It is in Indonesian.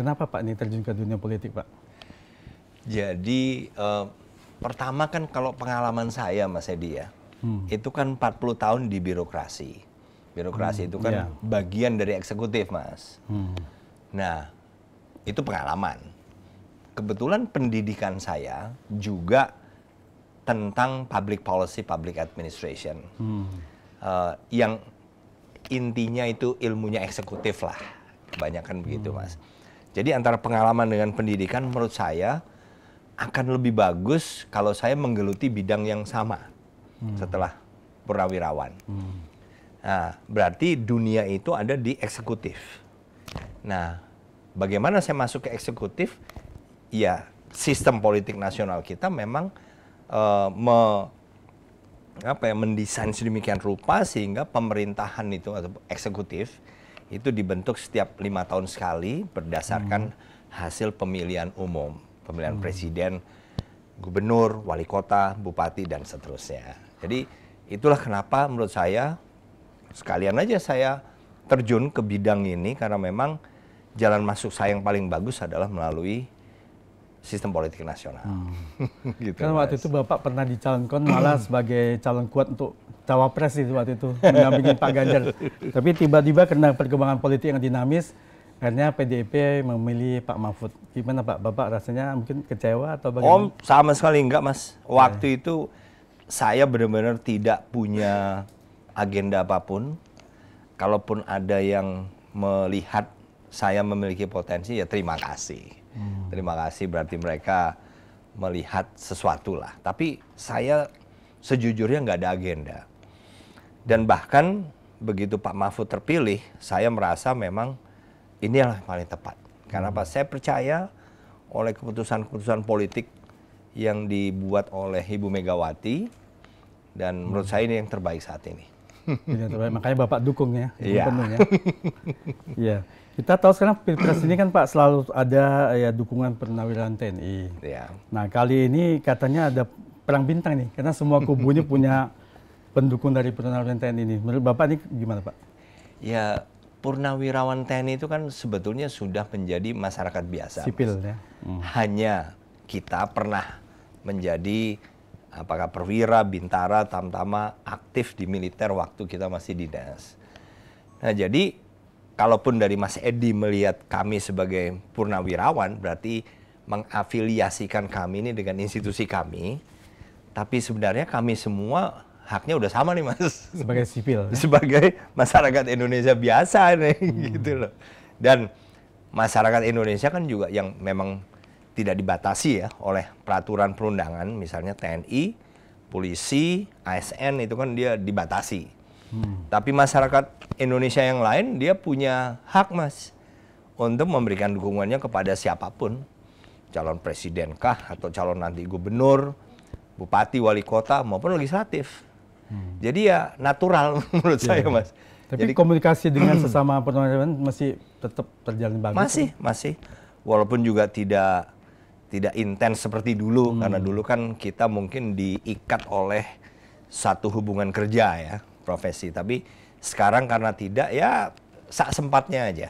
Kenapa Pak ini terjun ke dunia politik, Pak? Jadi pertama kan kalau pengalaman saya Mas Edi ya, itu kan 40 tahun di birokrasi. Birokrasi itu kan bagian dari eksekutif, Mas. Nah, itu pengalaman. Kebetulan pendidikan saya juga tentang public policy, public administration. Yang intinya itu ilmunya eksekutif lah. Kebanyakan begitu, Mas. Jadi antara pengalaman dengan pendidikan menurut saya akan lebih bagus kalau saya menggeluti bidang yang sama setelah purnawirawan. Nah, berarti dunia itu ada di eksekutif. Nah, bagaimana saya masuk ke eksekutif? Ya, sistem politik nasional kita memang mendesain sedemikian rupa sehingga pemerintahan itu atau eksekutif itu dibentuk setiap 5 tahun sekali berdasarkan hasil pemilihan umum, pemilihan presiden, gubernur, wali kota, bupati, dan seterusnya. Jadi itulah kenapa menurut saya, sekalian aja saya terjun ke bidang ini karena memang jalan masuk saya yang paling bagus adalah melalui sistem politik nasional. Gitu, kan waktu itu Bapak pernah dicalonkan malah sebagai calon kuat untuk cawapres itu waktu itu, mendampingi Pak Ganjar. Tapi tiba-tiba karena perkembangan politik yang dinamis, akhirnya PDIP memilih Pak Mahfud. Gimana Pak? Bapak rasanya mungkin kecewa atau bagaimana? Sama sekali enggak, Mas. Waktu itu saya benar-benar tidak punya agenda apapun. Kalaupun ada yang melihat saya memiliki potensi, ya terima kasih. Terima kasih, berarti mereka melihat sesuatu lah. Tapi saya sejujurnya nggak ada agenda. Dan bahkan begitu Pak Mahfud terpilih, saya merasa memang inilah yang paling tepat. Karena apa? Saya percaya oleh keputusan-keputusan politik yang dibuat oleh Ibu Megawati, dan menurut saya ini yang terbaik saat ini. Yang terbaik, makanya Bapak dukung ya, penuhnya. Iya. Kita tahu sekarang Pilpres ini kan Pak selalu ada ya dukungan purnawirawan TNI. Ya. Nah kali ini katanya ada perang bintang nih, karena semua kubu ini punya pendukung dari purnawirawan TNI ini. Menurut Bapak ini gimana Pak? Ya, purnawirawan TNI itu kan sebetulnya sudah menjadi masyarakat biasa. Sipil ya. Hanya kita pernah menjadi apakah perwira, bintara, tamtama aktif di militer waktu kita masih dinas. Nah jadi kalaupun dari Mas Edi melihat kami sebagai purnawirawan, berarti mengafiliasikan kami ini dengan institusi kami. Tapi sebenarnya kami semua haknya udah sama nih Mas. Sebagai sipil. Ya? Sebagai masyarakat Indonesia biasa nih, gitu loh. Dan masyarakat Indonesia kan juga yang memang tidak dibatasi ya oleh peraturan perundangan, misalnya TNI, polisi, ASN itu kan dia dibatasi. Tapi masyarakat Indonesia yang lain dia punya hak Mas untuk memberikan dukungannya kepada siapapun, calon presiden kah atau calon nanti gubernur, bupati, wali kota maupun legislatif. Jadi ya natural menurut saya Mas. Tapi jadi, komunikasi dengan sesama purnawirawan masih tetap terjalin bagus. Masih. Walaupun juga tidak intens seperti dulu karena dulu kan kita mungkin diikat oleh satu hubungan kerja ya. Profesi, tapi sekarang karena tidak ya sak sempatnya aja.